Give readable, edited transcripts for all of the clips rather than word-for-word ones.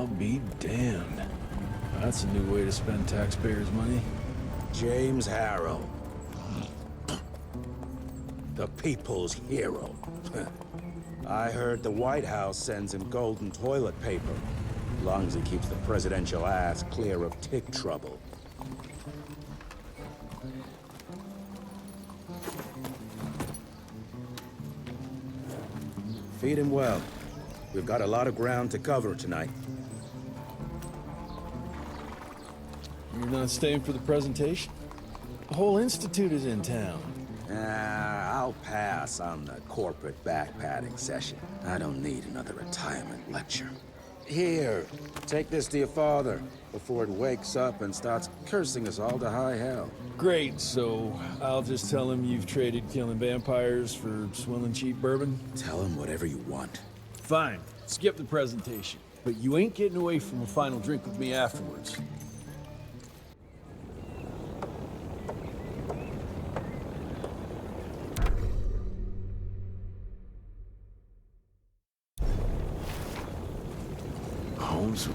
I'll be damned. That's a new way to spend taxpayers' money. James Harrow. The people's hero. I heard the White House sends him golden toilet paper. As long as he keeps the presidential ass clear of tick trouble. Feed him well. We've got a lot of ground to cover tonight. You're not staying for the presentation? The whole institute is in town. I'll pass on the corporate backpatting session. I don't need another retirement lecture. Here, take this to your father before it wakes up and starts cursing us all to high hell. Great, so I'll just tell him you've traded killing vampires for swilling cheap bourbon? Tell him whatever you want. Fine, skip the presentation. But you ain't getting away from a final drink with me afterwards.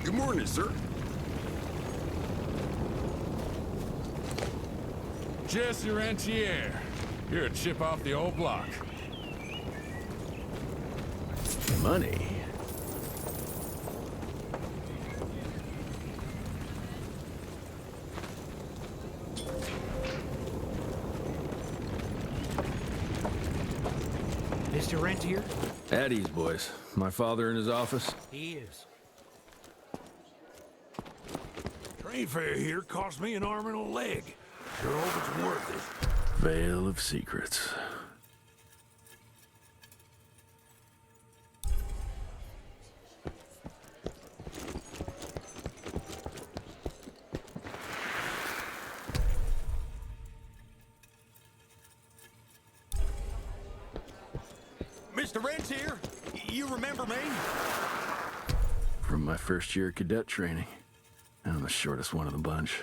Good morning, sir. Jesse Rentier. You're a chip off the old block. Money. Mr. Rentier? At ease, boys. My father in his office? He is. Train fare here cost me an arm and a leg. Sure hope it's worth it. Veil of Secrets. Mr. Rentier, you remember me? From my first year of cadet training. I'm the shortest one of the bunch.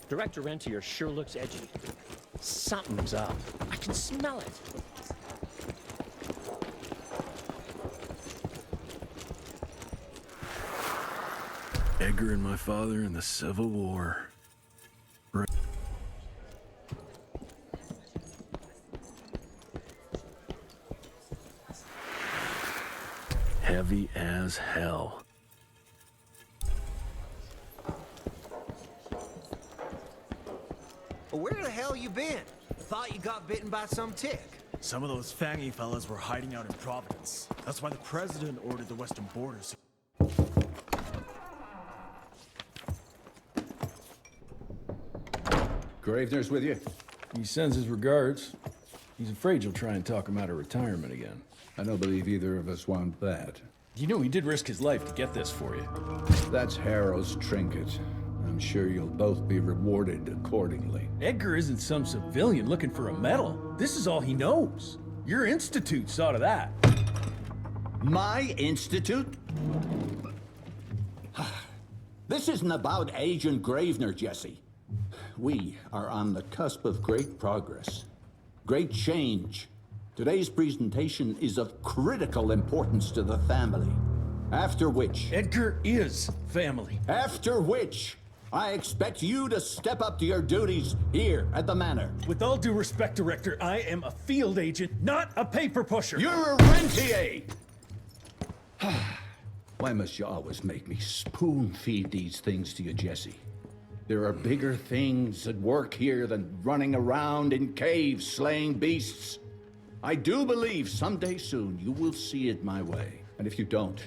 Director Rentier sure looks edgy. Something's up. I can smell it. Edgar and my father in the Civil War. Right. Heavy as hell. Where the hell you been? Thought you got bitten by some tick. Some of those fangy fellas were hiding out in Providence. That's why the president ordered the western borders. Gravener's with you? He sends his regards. He's afraid you'll try and talk him out of retirement again. I don't believe either of us want that. You know he did risk his life to get this for you. That's Harrow's trinket. I'm sure you'll both be rewarded accordingly. Edgar isn't some civilian looking for a medal. This is all he knows. Your institute saw to that. My institute? This isn't about Agent Gravener, Jesse. We are on the cusp of great progress, great change. Today's presentation is of critical importance to the family. After which... Edgar is family. After which, I expect you to step up to your duties here at the Manor. With all due respect, Director, I am a field agent, not a paper pusher. You're a rentier! Why must you always make me spoon-feed these things to you, Jesse? There are bigger things at work here than running around in caves slaying beasts. I do believe someday soon you will see it my way. And if you don't,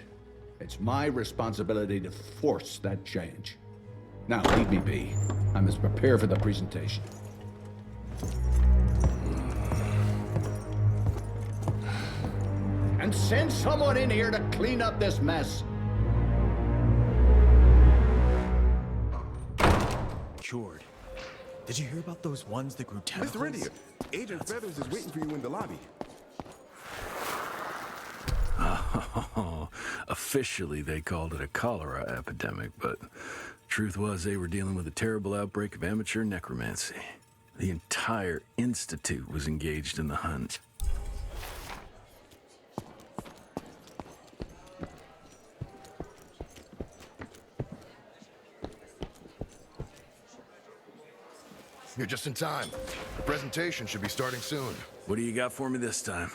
it's my responsibility to force that change. Now, leave me be. I must prepare for the presentation. And send someone in here to clean up this mess. Cured. Did you hear about those ones that grew tentacles? Mr. Rentier, Agent Feathers is waiting for you in the lobby. Oh, know, officially they called it a cholera epidemic, but truth was they were dealing with a terrible outbreak of amateur necromancy. The entire institute was engaged in the hunt. You're just in time. The presentation should be starting soon. What do you got for me this time?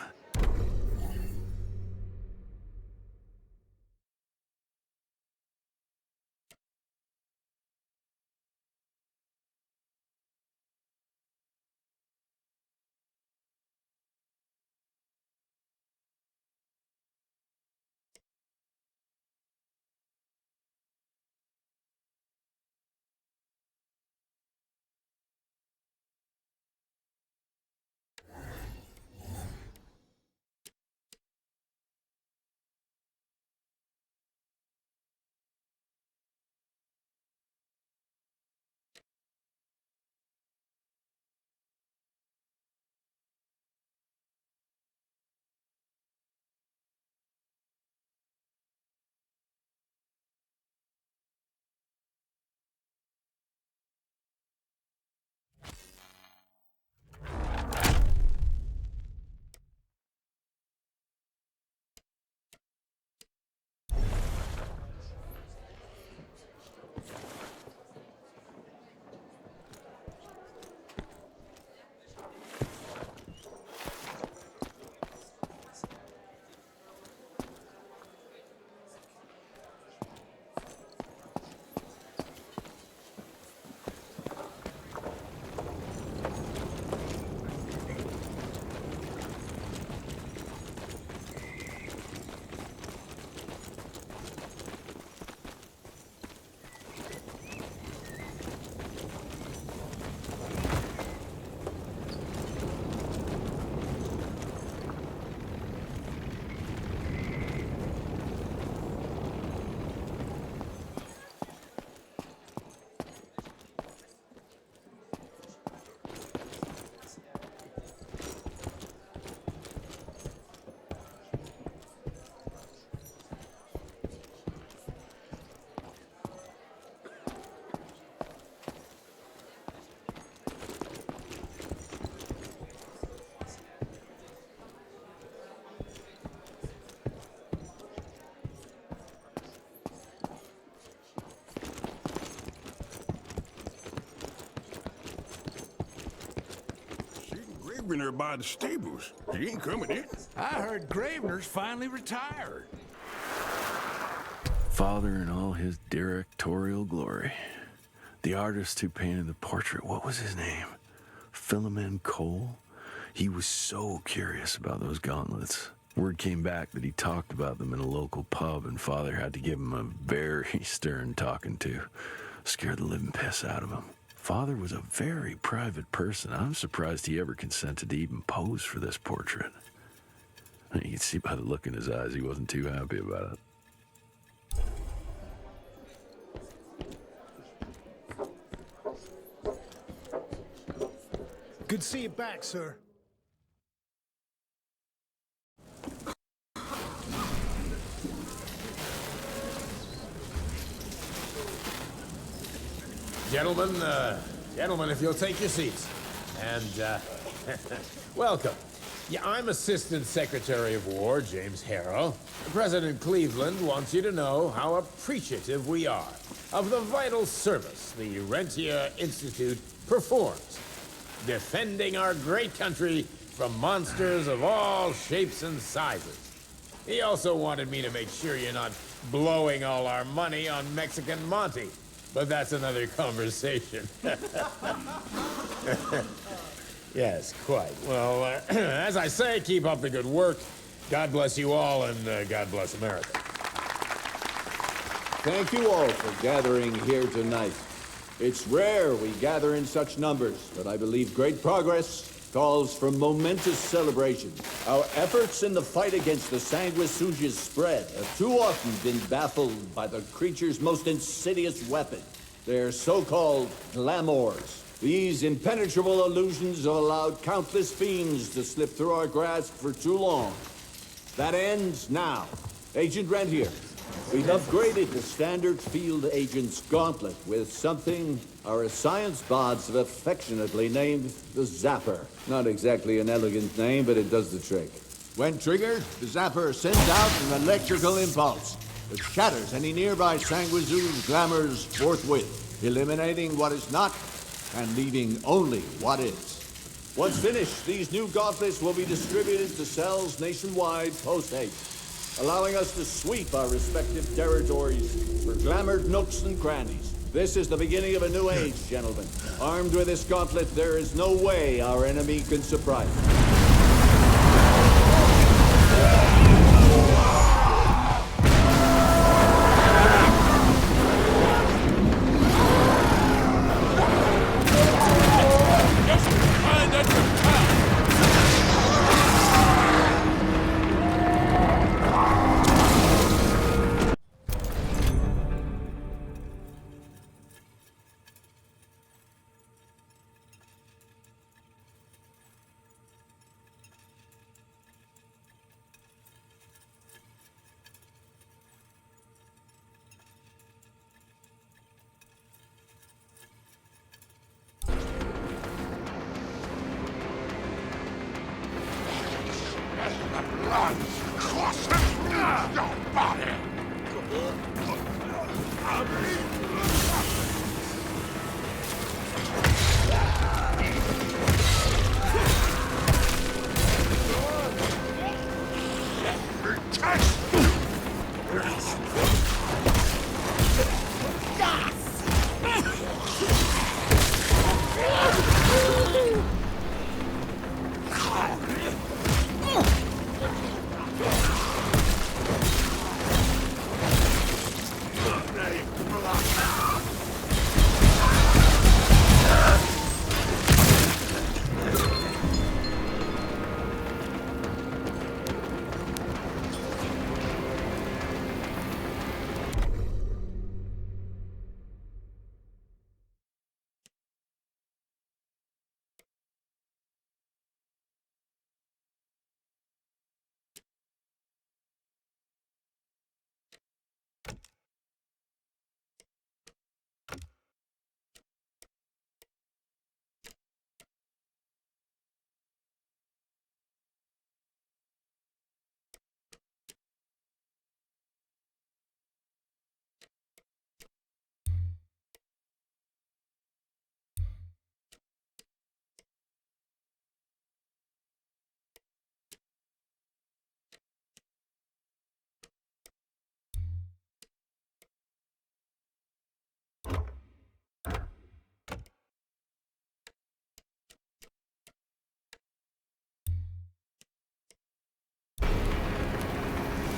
Gravener by the stables. He ain't coming in. I heard Gravener's finally retired. Father in all his directorial glory. The artist who painted the portrait, what was his name? Philomen Cole? He was so curious about those gauntlets. Word came back that he talked about them in a local pub, and Father had to give him a very stern talking to. Scared the living piss out of him. Father was a very private person. I'm surprised he ever consented to even pose for this portrait. You can see by the look in his eyes he wasn't too happy about it. Good to see you back, sir. Gentlemen, if you'll take your seats. And, welcome. Yeah, I'm Assistant Secretary of War, James Harrow. President Cleveland wants you to know how appreciative we are of the vital service the Rentier Institute performs, defending our great country from monsters of all shapes and sizes. He also wanted me to make sure you're not blowing all our money on Mexican Monty. But that's another conversation. Yes, quite. Well, as I say, keep up the good work. God bless you all, and God bless America. Thank you all for gathering here tonight. It's rare we gather in such numbers, but I believe great progress calls for momentous celebration. Our efforts in the fight against the sanguisuga's spread have too often been baffled by the creature's most insidious weapon, their so-called glamours. These impenetrable illusions have allowed countless fiends to slip through our grasp for too long. That ends now. Agent Rent here. We've upgraded the standard field agent's gauntlet with something our science bots have affectionately named the Zapper. Not exactly an elegant name, but it does the trick. When triggered, the Zapper sends out an electrical impulse that shatters any nearby sanguizu's glamours forthwith, eliminating what is not and leaving only what is. Once finished, these new gauntlets will be distributed to cells nationwide post-haste, allowing us to sweep our respective territories for glamored nooks and crannies. This is the beginning of a new age, gentlemen. Armed with this gauntlet, there is no way our enemy can surprise us.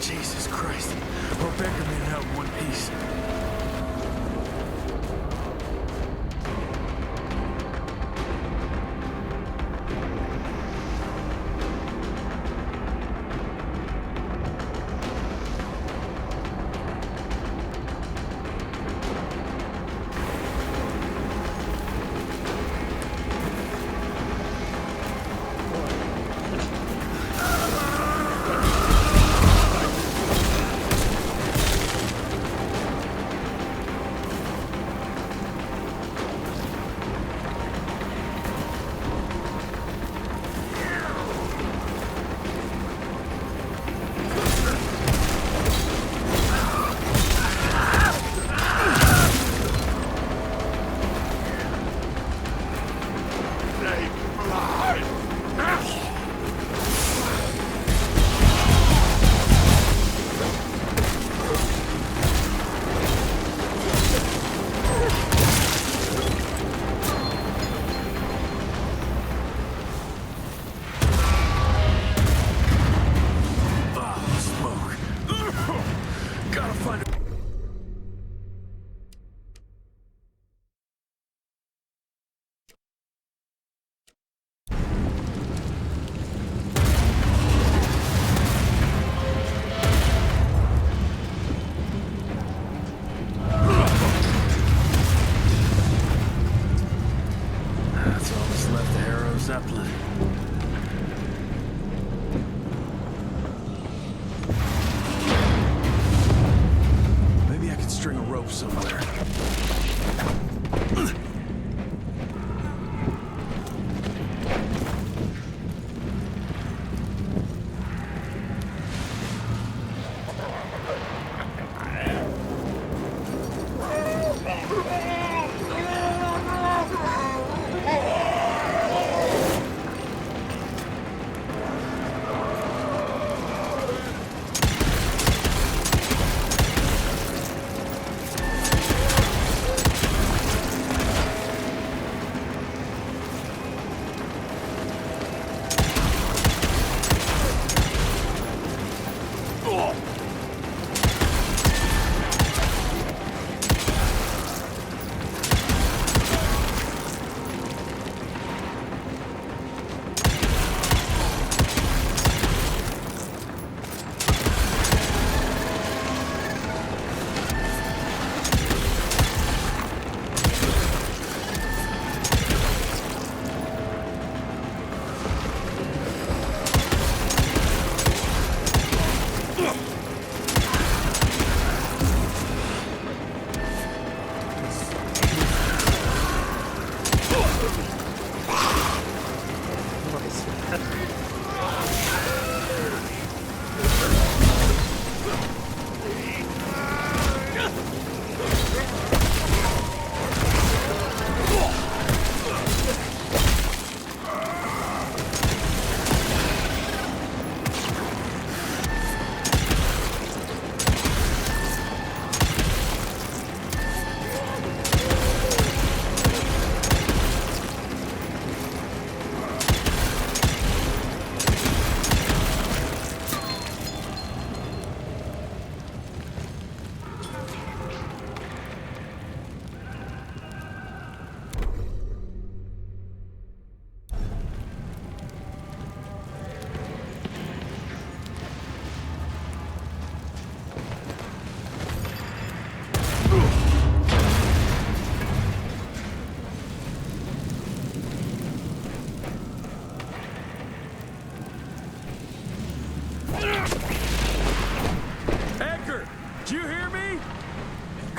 Jesus Christ. Rebecca made it out in one piece.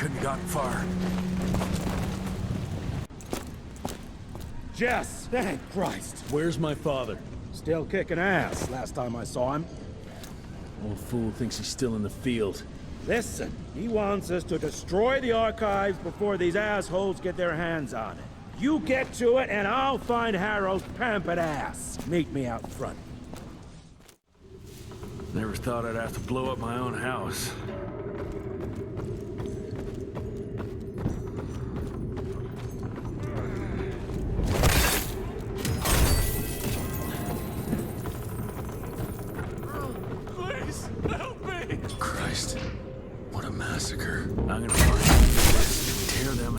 couldn't have gotten far. Jess, thank Christ. Where's my father? Still kicking ass last time I saw him. Old fool thinks he's still in the field. Listen, he wants us to destroy the archives before these assholes get their hands on it. You get to it, and I'll find Harrow's pampered ass. Meet me out front. Never thought I'd have to blow up my own house. Please, help me! Christ, what a massacre. I'm gonna find this and tear them.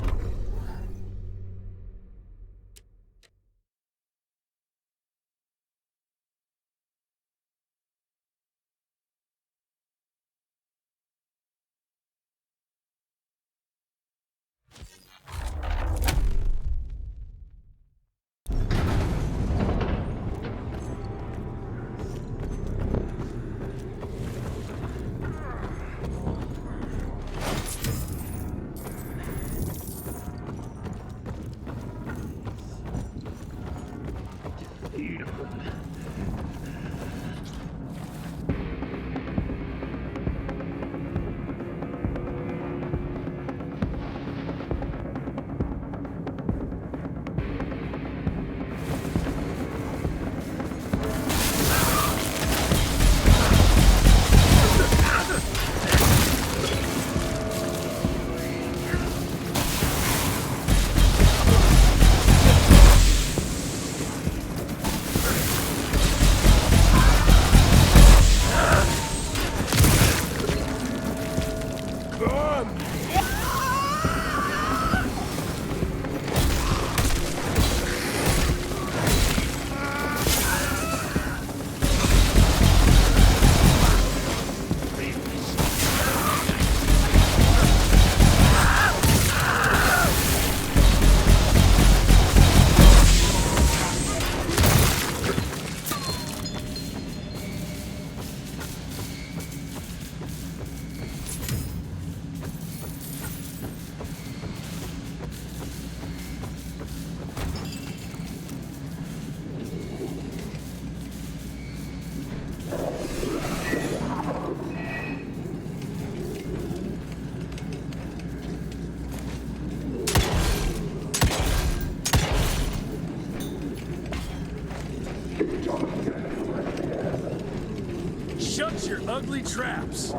Shut your ugly traps!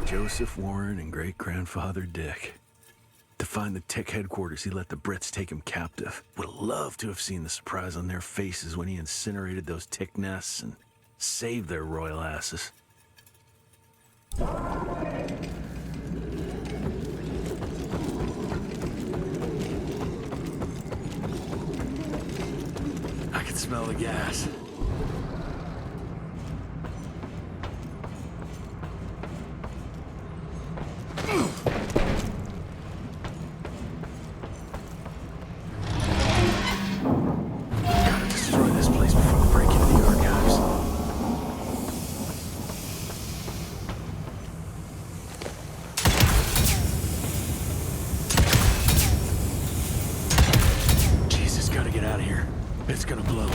Joseph Warren and great-grandfather Dick. To find the Tick headquarters, he let the Brits take him captive. Would have loved to have seen the surprise on their faces when he incinerated those Tick nests and saved their royal asses. I can smell the gas. Gotta destroy this place before we break into the archives. Jesus, gotta get out of here. It's gonna blow.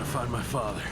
find my father.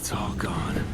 It's all gone.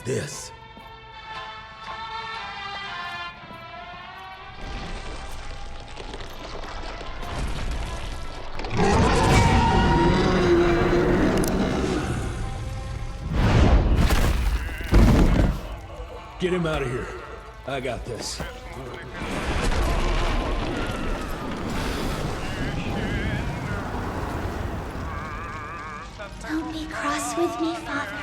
is this? Get him out of here. I got this. Don't be cross with me, Father.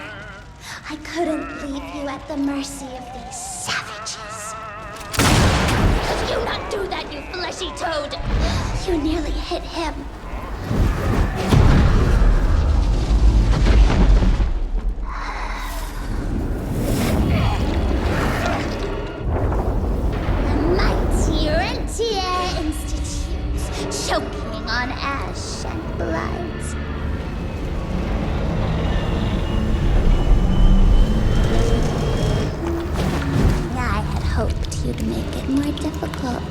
I couldn't leave you at the mercy of these savages. Could you not do that, you fleshy toad? You nearly hit him. The mighty Rentier Institute, choking on ash and blood. I had hoped you'd make it more difficult.